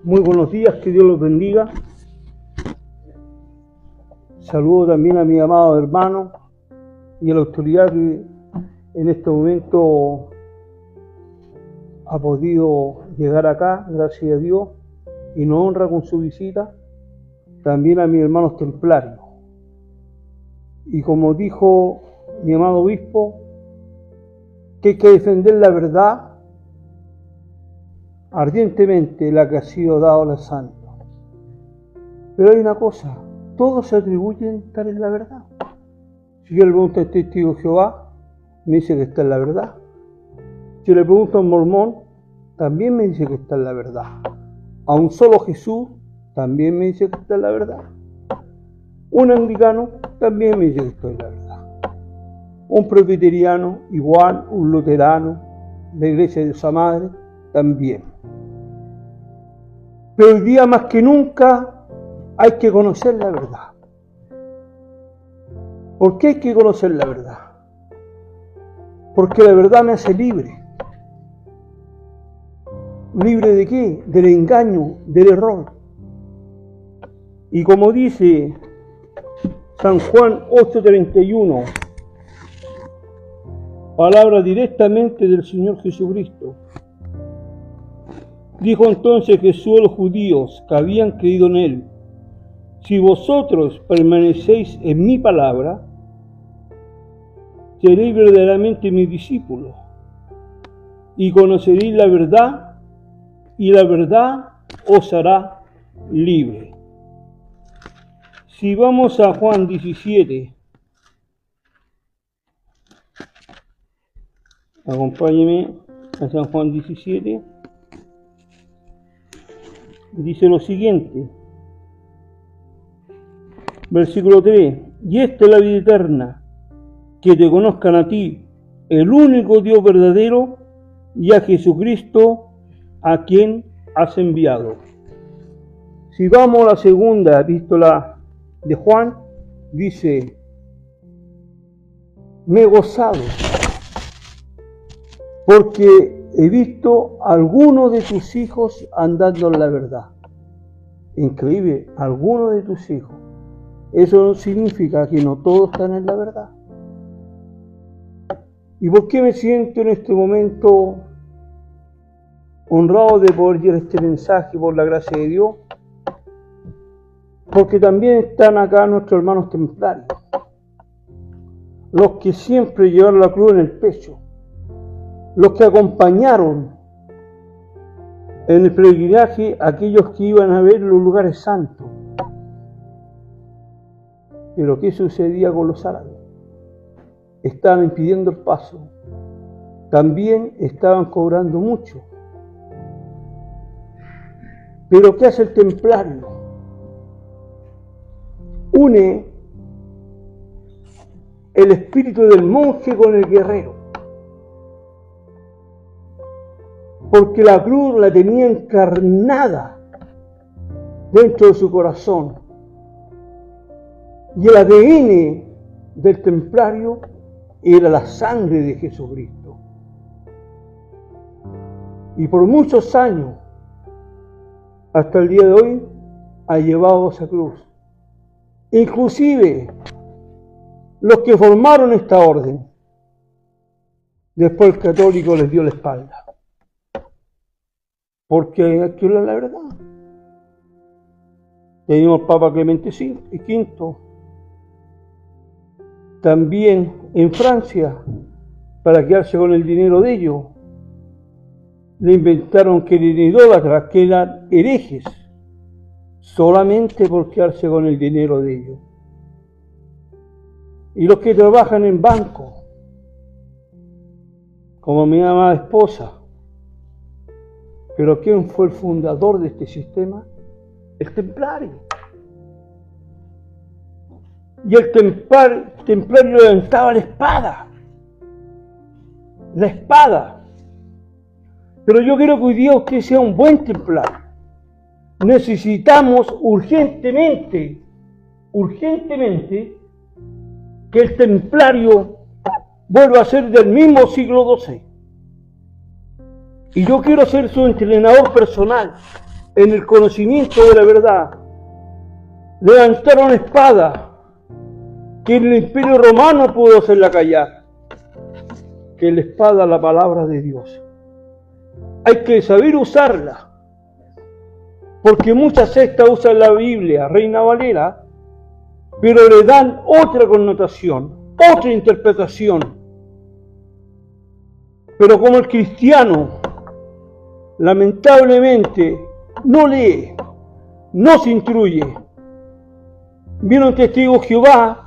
Muy buenos días, que Dios los bendiga. Saludo también a mi amado hermano y a la autoridad que en este momento ha podido llegar acá, gracias a Dios, y nos honra con su visita. También a mis hermanos templarios. Y como dijo mi amado obispo, que hay que defender la verdad ardientemente, la que ha sido dada a los santos. Pero hay una cosa, todos se atribuyen estar en la verdad. Si yo le pregunto al testigo de Jehová, me dice que está en la verdad. Si le pregunto a un mormón, también me dice que está en la verdad. A un solo Jesús, también me dice que está en la verdad. Un anglicano, también me dice que estoy en la verdad. Un presbiteriano, igual, un luterano, la Iglesia de Dios Madre, también. Pero hoy día más que nunca hay que conocer la verdad. ¿Por qué hay que conocer la verdad? Porque la verdad me hace libre. ¿Libre de qué? Del engaño, del error. Y como dice San Juan 8:31, palabra directamente del Señor Jesucristo. Dijo entonces Jesús a los judíos que habían creído en él: si vosotros permanecéis en mi palabra, seréis verdaderamente mis discípulos, y conoceréis la verdad, y la verdad os hará libre. Si vamos a Juan 17, acompáñeme a San Juan 17, dice lo siguiente, versículo 3, y esta es la vida eterna, que te conozcan a ti, el único Dios verdadero, y a Jesucristo, a quien has enviado. Si vamos a la segunda epístola de Juan, dice, me he gozado, porque he visto a algunos de tus hijos andando en la verdad. Increíble, algunos de tus hijos. Eso no significa que no todos están en la verdad. ¿Y por qué me siento en este momento honrado de poder llevar este mensaje por la gracia de Dios? Porque también están acá nuestros hermanos templarios, los que siempre llevaron la cruz en el pecho, los que acompañaron en el peregrinaje a aquellos que iban a ver los lugares santos. Pero ¿qué sucedía con los árabes? Estaban impidiendo el paso. También estaban cobrando mucho. Pero ¿qué hace el templario? Une el espíritu del monje con el guerrero. Porque la cruz la tenía encarnada dentro de su corazón. Y el ADN del templario era la sangre de Jesucristo. Y por muchos años, hasta el día de hoy, ha llevado esa cruz. Inclusive, los que formaron esta orden, después el católico les dio la espalda. Porque hay que hablar la verdad. Tenemos Papa Clemente V, también en Francia, para quedarse con el dinero de ellos, le inventaron que eran idólatras, que eran herejes, solamente por quedarse con el dinero de ellos. Y los que trabajan en bancos, como mi amada esposa. Pero ¿quién fue el fundador de este sistema? El templario. Y el templario levantaba la espada. La espada. Pero yo quiero que hoy día usted sea un buen templario. Necesitamos urgentemente, que el templario vuelva a ser del mismo siglo XII. Y yo quiero ser su entrenador personal. en el conocimiento de la verdad. Levantaron espada que el Imperio Romano pudo hacerla callar, que la espada, la palabra de Dios. Hay que saber usarla, porque muchas sectas usan la Biblia, Reina Valera, pero le dan otra connotación, otra interpretación. Pero como el cristiano, lamentablemente, no lee, no se instruye, viene un testigo de Jehová,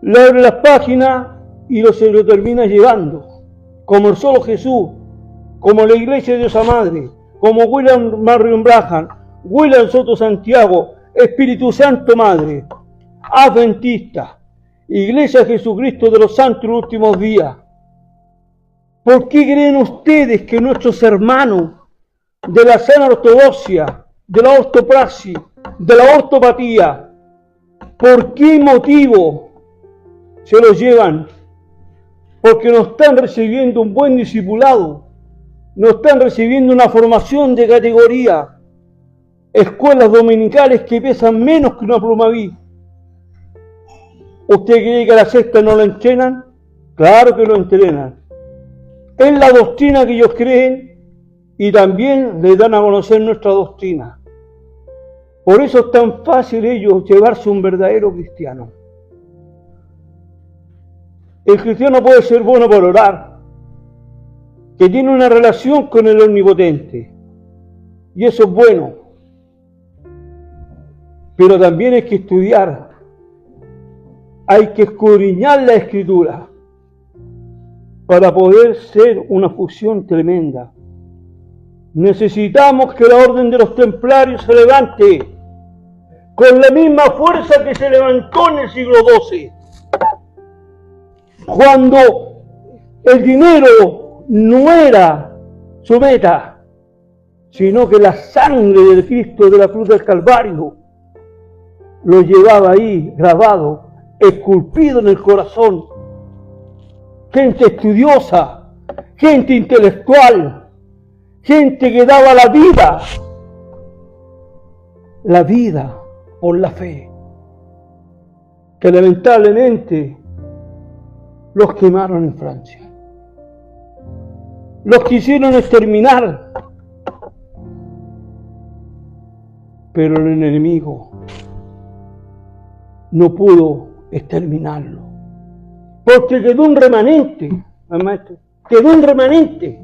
le abre las páginas y se lo termina llevando, como el solo Jesús, como la Iglesia de Diosa Madre, como William Marion Branham, William Soto Santiago, Espíritu Santo Madre, Adventista, Iglesia de Jesucristo de los Santos de los Últimos Días. ¿Por qué creen ustedes que nuestros hermanos de la sana ortodoxia, de la ortopraxis, de la ortopatía, por qué motivo se los llevan? Porque no están recibiendo un buen discipulado, no están recibiendo una formación de categoría, escuelas dominicales que pesan menos que una plumaví. ¿Usted cree que a la secta no lo entrenan? Claro que lo entrenan. Es la doctrina que ellos creen y también les dan a conocer nuestra doctrina. Por eso es tan fácil ellos llevarse un verdadero cristiano. El cristiano puede ser bueno para orar, que tiene una relación con el Omnipotente, y eso es bueno. Pero también hay que estudiar, hay que escudriñar la Escritura para poder ser una fusión tremenda. Necesitamos que la orden de los templarios se levante con la misma fuerza que se levantó en el siglo XII, cuando el dinero no era su meta, sino que la sangre del Cristo de la cruz del Calvario lo llevaba ahí grabado, esculpido en el corazón. Gente estudiosa, gente intelectual, gente que daba la vida por la fe, que lamentablemente los quemaron en Francia, los quisieron exterminar, pero el enemigo no pudo exterminarlo, porque quedó un remanente, maestro, quedó un remanente,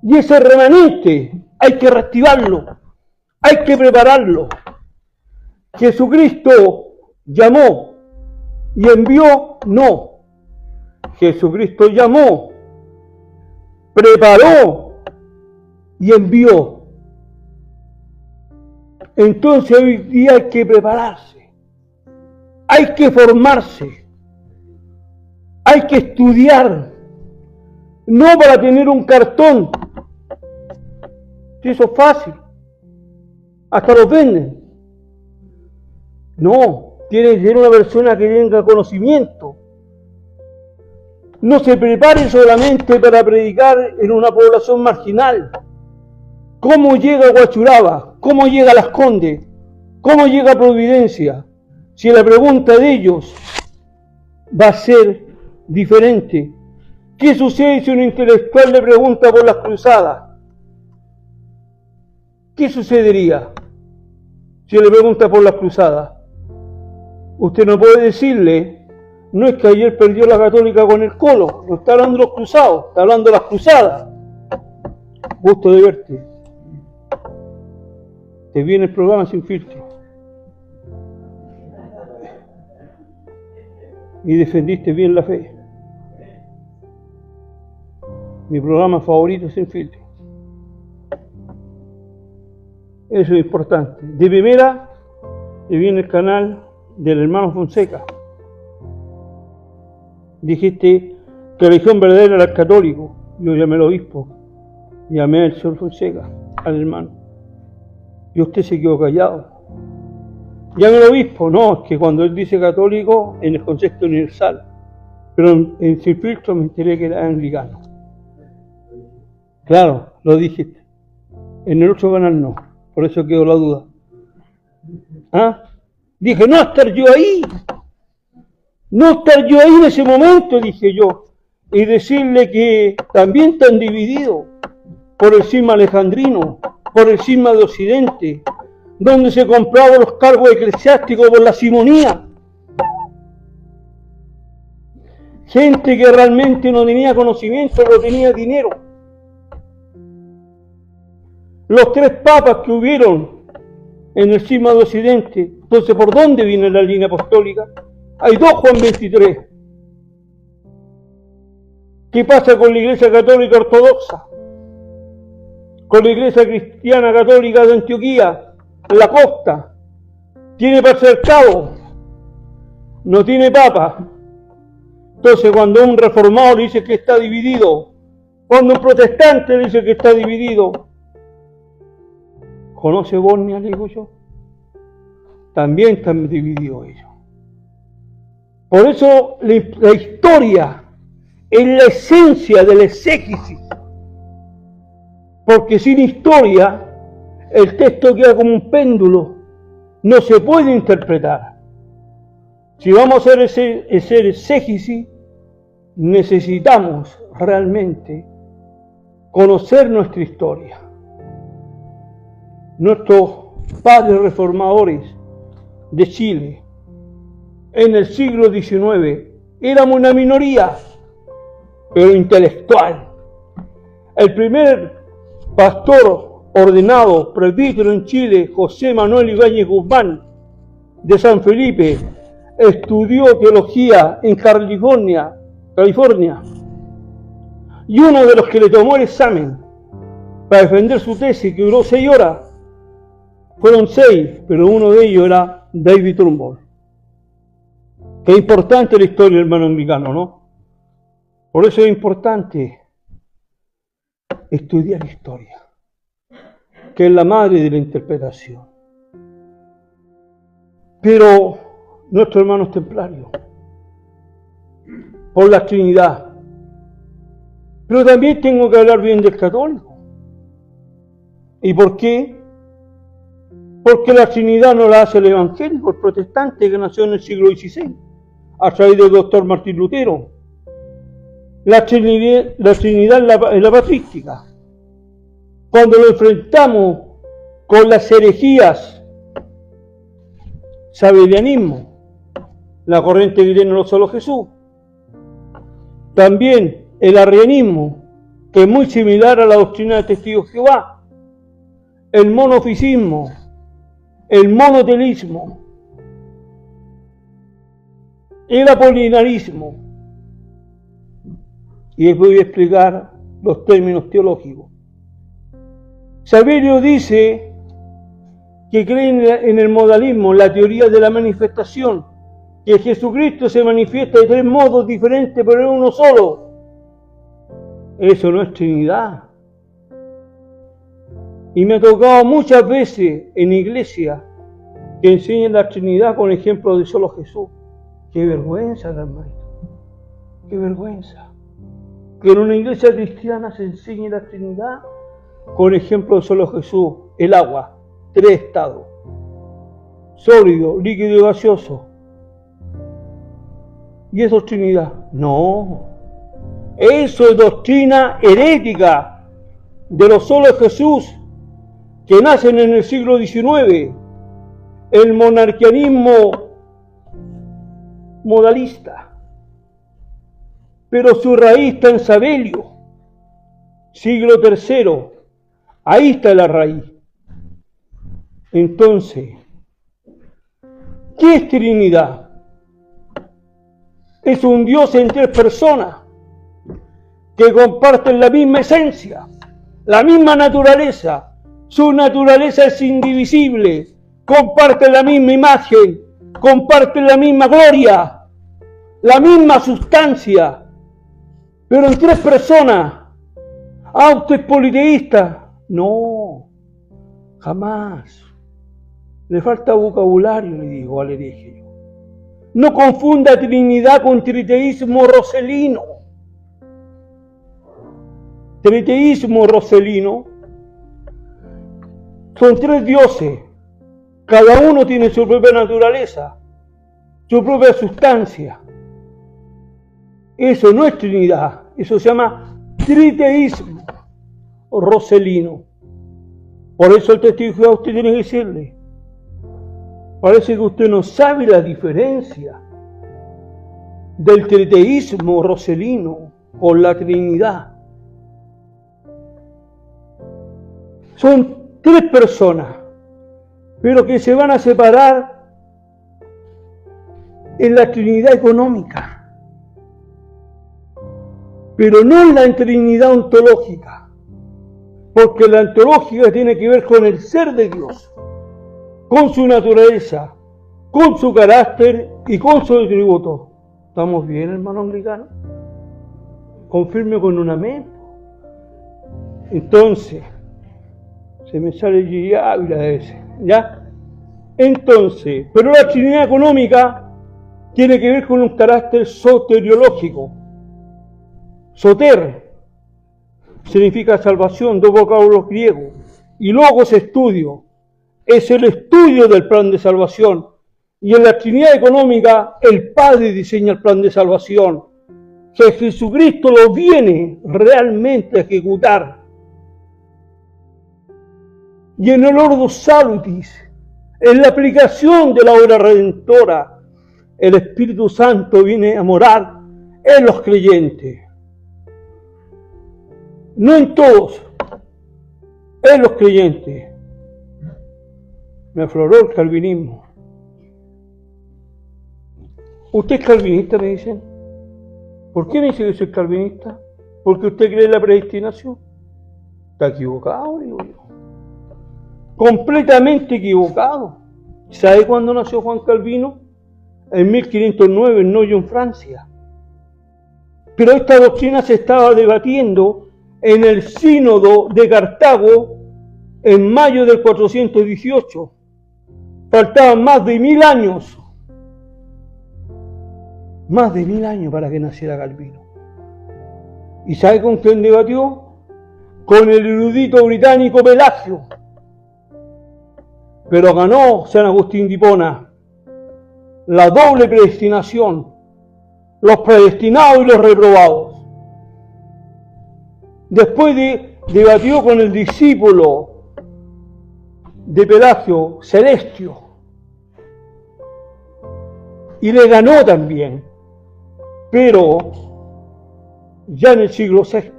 y ese remanente hay que reactivarlo, hay que prepararlo. Jesucristo llamó y envió, no. Jesucristo llamó, preparó y envió. Entonces hoy día hay que prepararse, hay que formarse, hay que estudiar, no para tener un cartón, si eso es fácil, hasta los venden. No, tiene que ser una persona que tenga conocimiento. No se prepare solamente para predicar en una población marginal. ¿Cómo llega a Huachuraba? ¿Cómo llega a Las Condes? ¿Cómo llega a Providencia? Si la pregunta de ellos va a ser diferente. ¿Qué sucede si un intelectual le pregunta por las cruzadas? ¿Qué sucedería si le pregunta por las cruzadas? Usted no puede decirle, no es que ayer perdió la Católica con el Colo, no está hablando de los cruzados, está hablando de las cruzadas. Gusto de verte. Te viene el programa Sin Filtro. Y defendiste bien la fe. Mi programa favorito es Sin Filtro. Eso es importante. De primera, te viene el canal del hermano Fonseca. Dijiste que la religión verdadera era el católico. Yo llamé al obispo, llamé al señor Fonseca, al hermano. Y usted se quedó callado. Llamé al obispo, no, es que cuando él dice católico, en el concepto universal. Pero en Sin Filtro me enteré que era anglicano. Claro, lo dijiste. En el otro canal no, por eso quedó la duda. ¿Ah? Dije, no estar yo ahí. No estar yo ahí en ese momento, dije yo. Y decirle que también están divididos por el cisma alejandrino, por el cisma de Occidente, donde se compraban los cargos eclesiásticos por la simonía. Gente que realmente no tenía conocimiento, no tenía dinero. Los 3 papas que hubieron en el cisma de Occidente, entonces, ¿por dónde viene la línea apostólica? Hay 2 Juan 23. ¿Qué pasa con la Iglesia Católica Ortodoxa? Con la Iglesia Cristiana Católica de Antioquía, la costa. Tiene patriarcado, no tiene papa. Entonces, cuando un reformado le dice que está dividido, cuando un protestante le dice que está dividido, ¿conoce Bosnia, le digo yo? También están divididos ellos. Por eso la historia es la esencia del exégesis. Porque sin historia, el texto queda como un péndulo, no se puede interpretar. Si vamos a hacer ese exégesis, necesitamos realmente conocer nuestra historia. Nuestros padres reformadores de Chile, en el siglo XIX, éramos una minoría, pero intelectual. El primer pastor ordenado presbítero en Chile, José Manuel Ibáñez Guzmán, de San Felipe, estudió teología en California, y uno de los que le tomó el examen para defender su tesis, que duró 6 horas, fueron 6, pero uno de ellos era David Trumbull. Qué importante la historia del hermano anglicano, ¿no? Por eso es importante estudiar historia, que es la madre de la interpretación. Pero nuestros hermanos templarios, por la Trinidad, pero también tengo que hablar bien del católico. ¿Y por qué? Porque la Trinidad no la hace el evangélico, el protestante que nació en el siglo XVI, a través del doctor Martín Lutero. La Trinidad es la patrística. Cuando lo enfrentamos con las herejías, sabelianismo, la corriente que tiene no solo Jesús, también el arrianismo, que es muy similar a la doctrina de Testigos de Jehová, el monofisismo, el monotelismo, el apolinarismo. Y les voy a explicar los términos teológicos. Sabelio dice que cree en el modalismo, en la teoría de la manifestación, que Jesucristo se manifiesta de 3 modos diferentes, pero en uno solo. Eso no es Trinidad. Y me ha tocado muchas veces en iglesia que enseñan la Trinidad con ejemplos de solo Jesús. ¡Qué vergüenza, hermano! ¡Qué vergüenza! Que en una iglesia cristiana se enseñe la Trinidad con ejemplo de solo Jesús. El agua, 3 estados: sólido, líquido y gaseoso. ¿Y eso es Trinidad? No. Eso es doctrina herética de los solos Jesús, que nacen en el siglo XIX, el monarquianismo modalista. Pero su raíz está en Sabelio, siglo III. Ahí está la raíz. Entonces, ¿qué es Trinidad? Es un Dios en 3 personas que comparten la misma esencia, la misma naturaleza. Su naturaleza es indivisible, comparten la misma imagen, comparten la misma gloria, la misma sustancia, pero en 3 personas. ¿Usted es politeísta? No, jamás. Le falta vocabulario, le digo al hereje. No confunda Trinidad con triteísmo roselino. Triteísmo roselino Son tres dioses. Cada uno tiene su propia naturaleza, su propia sustancia. Eso no es Trinidad, eso se llama triteísmo o roselino. Por eso el testigo de Jehová usted tiene que decirle, parece que usted no sabe la diferencia del triteísmo roselino con la Trinidad. Son tres personas, pero que se van a separar en la Trinidad económica, pero no en la Trinidad ontológica, porque la ontológica tiene que ver con el ser de Dios, con su naturaleza, con su carácter y con su atributo. ¿Estamos bien, hermano anglicano? Confirme con un amén. Entonces, se me sale G. Ávila de ese, ¿ya? Entonces, pero la Trinidad económica tiene que ver con un carácter soteriológico. Soter significa salvación, dos vocablos griegos, y logos estudio, es el estudio del plan de salvación. Y en la Trinidad económica, el Padre diseña el plan de salvación, que Jesucristo lo viene realmente a ejecutar. Y en el Ordo Salutis, en la aplicación de la obra redentora, el Espíritu Santo viene a morar en los creyentes. No en todos, en los creyentes. Me afloró el calvinismo. ¿Usted es calvinista, me dicen? ¿Por qué me dice que soy calvinista? ¿Porque usted cree en la predestinación? Está equivocado, digo yo. Completamente equivocado. ¿Sabe cuándo nació Juan Calvino? En 1509, en Noyon, en Francia. Pero esta doctrina se estaba debatiendo en el Sínodo de Cartago en mayo del 418. Faltaban más de 1000 años. Más de 1000 años para que naciera Calvino. ¿Y sabe con quién debatió? Con el erudito británico Pelagio. Pero ganó San Agustín de Hipona. La doble predestinación. Los predestinados y los reprobados. Después debatió con el discípulo de Pelagio, Celestio. Y le ganó también. Pero ya en el siglo VI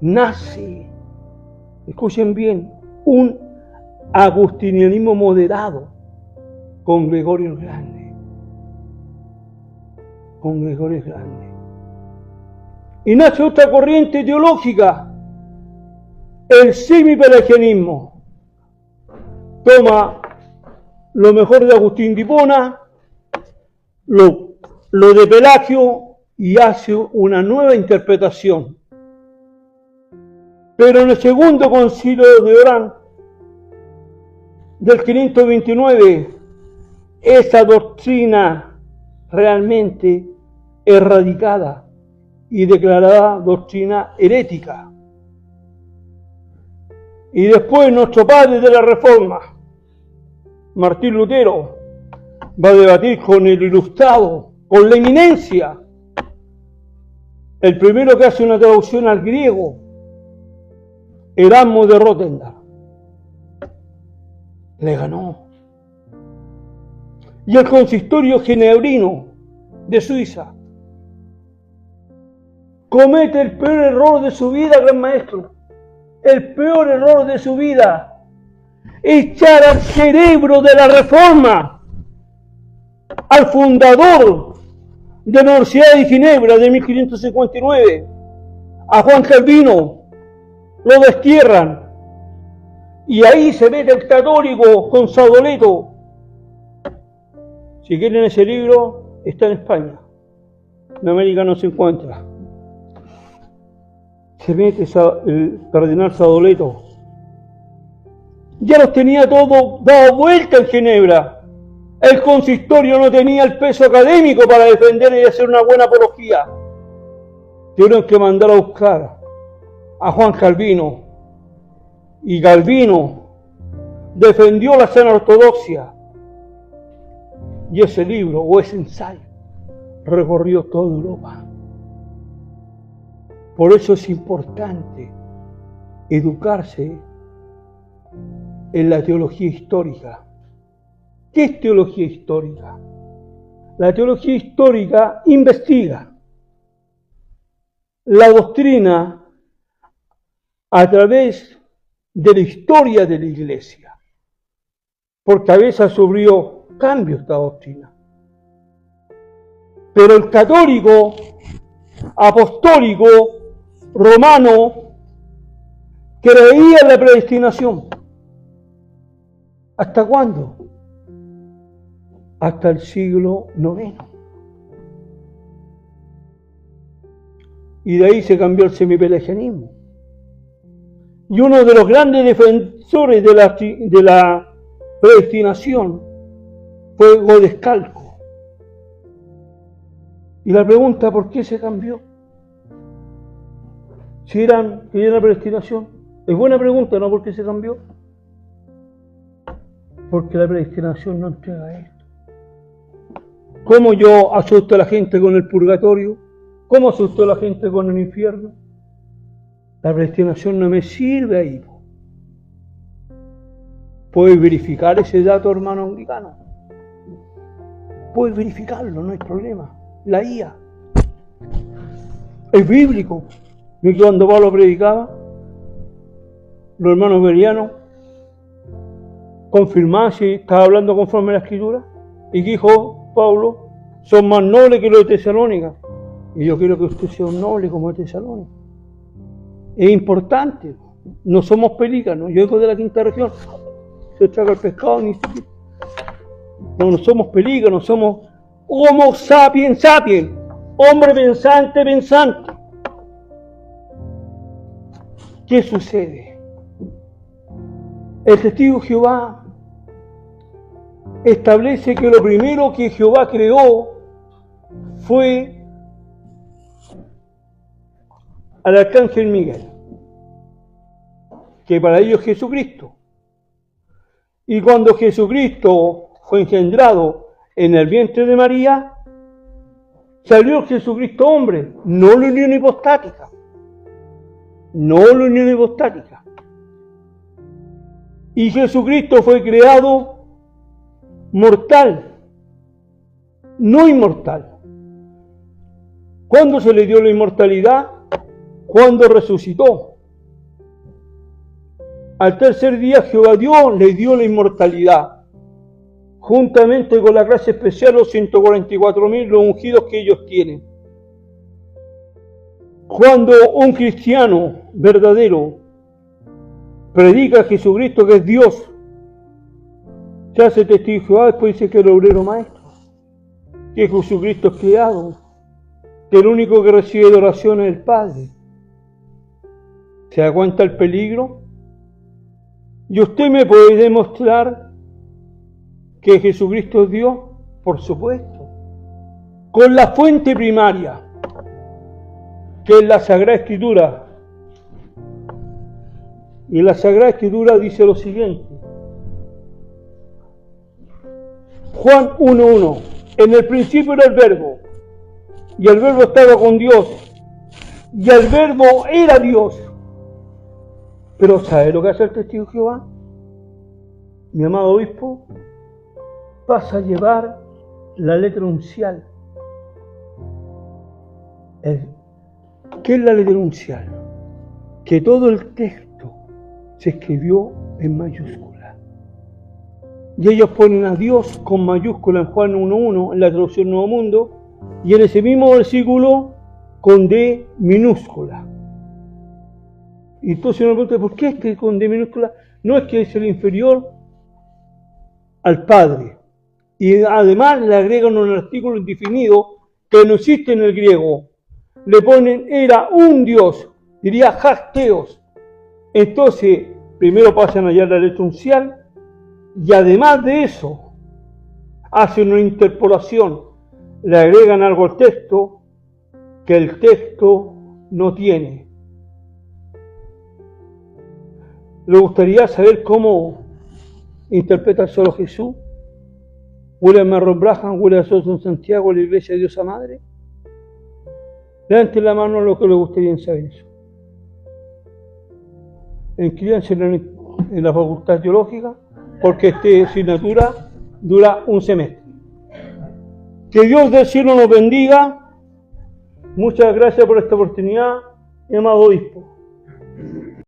nace, escuchen bien, un agustinianismo moderado con Gregorio el Grande. Con Gregorio el Grande. Y nace otra corriente teológica, el semipelagianismo. Toma lo mejor de Agustín de Hipona, lo de Pelagio, y hace una nueva interpretación. Pero en el segundo concilio de Orán, del 529, esa doctrina realmente erradicada y declarada doctrina herética. Y después nuestro padre de la Reforma, Martín Lutero, va a debatir con el ilustrado, con la eminencia, el primero que hace una traducción al griego, Erasmo de Rotterdam. Le ganó. Y el consistorio genebrino de Suiza comete el peor error de su vida, gran maestro. El peor error de su vida. Echar al cerebro de la Reforma, al fundador de la Universidad de Ginebra de 1559, a Juan Calvino, lo destierran. Y ahí se mete el católico con Sadoleto. Si quieren ese libro, está en España. En América no se encuentra. Se mete el cardenal Sadoleto. Ya los tenía todo dado vuelta en Ginebra. El consistorio no tenía el peso académico para defender y hacer una buena apología. Tuvieron que mandar a buscar a Juan Calvino. Y Calvino defendió la sana ortodoxia. Y ese libro, o ese ensayo, recorrió toda Europa. Por eso es importante educarse en la teología histórica. ¿Qué es teología histórica? La teología histórica investiga la doctrina a través de la historia de la Iglesia, porque a veces sufrió cambios esta doctrina. Pero el católico, apostólico, romano, creía en la predestinación. ¿Hasta cuándo? Hasta el siglo IX. Y de ahí se cambió el semipelagianismo. Y uno de los grandes defensores de la predestinación fue Godescalco. Y la pregunta, ¿por qué se cambió? Si querían la predestinación. Es buena pregunta, ¿no? ¿Por qué se cambió? Porque la predestinación no entrega esto. ¿Cómo yo asusto a la gente con el purgatorio? ¿Cómo asusto a la gente con el infierno? La predestinación no me sirve ahí. ¿Puedes verificar ese dato, hermano anglicano? Puedes verificarlo, no hay problema. La IA. Es bíblico. Y cuando Pablo predicaba, los hermanos berianos confirmaban si estaba hablando conforme a la Escritura. Y dijo Pablo, son más nobles que los de Tesalónica. Y yo quiero que usted sea un noble como de Tesalónica. Es importante. No somos pelícanos. Yo vengo de la quinta región. Se traga el pescado ni siquiera. No somos pelícanos, somos Homo sapiens sapiens. Hombre pensante, pensante. ¿Qué sucede? El testigo de Jehová establece que lo primero que Jehová creó fue al arcángel Miguel, que para ellos es Jesucristo. Y cuando Jesucristo fue engendrado en el vientre de María, salió Jesucristo hombre, no la unión hipostática. No la unión hipostática. Y Jesucristo fue creado mortal, no inmortal. ¿Cuándo se le dio la inmortalidad? Cuando resucitó. Al tercer día Jehová Dios le dio la inmortalidad, juntamente con la gracia especial, los 144.000, los ungidos que ellos tienen. Cuando un cristiano verdadero predica a Jesucristo que es Dios, se hace testigo de Jehová, después dice que el obrero maestro, que Jesucristo es creado, que el único que recibe adoración es el Padre. ¿Se da cuenta el peligro? ¿Y usted me puede demostrar que Jesucristo es Dios? Por supuesto. Con la fuente primaria, que es la Sagrada Escritura. Y la Sagrada Escritura dice lo siguiente. Juan 1:1. En el principio era el Verbo, y el Verbo estaba con Dios, y el Verbo era Dios. Pero ¿sabe lo que hace el testigo de Jehová? Mi amado obispo, pasa a llevar la letra uncial. ¿Qué es la letra uncial? Que todo el texto se escribió en mayúscula. Y ellos ponen a Dios con mayúscula en Juan 1:1, en la traducción Nuevo Mundo, y en ese mismo versículo con D minúscula. Y entonces uno pregunta, ¿por qué es que con D minúscula? No es que es el inferior al Padre. Y además le agregan un artículo indefinido que no existe en el griego. Le ponen, era un Dios, diría Hasteos. Entonces, primero pasan allá la letra uncial, y además de eso, hacen una interpolación, le agregan algo al texto que el texto no tiene. ¿Le gustaría saber cómo interpreta solo Jesús? William Marron Branham, William Soson Santiago, la Iglesia de Diosa Madre. Levanten la mano a los que les gustaría saber eso. Inscríbanse en la Facultad Teológica, porque esta asignatura dura un semestre. Que Dios del cielo nos bendiga. Muchas gracias por esta oportunidad, mi amado obispo.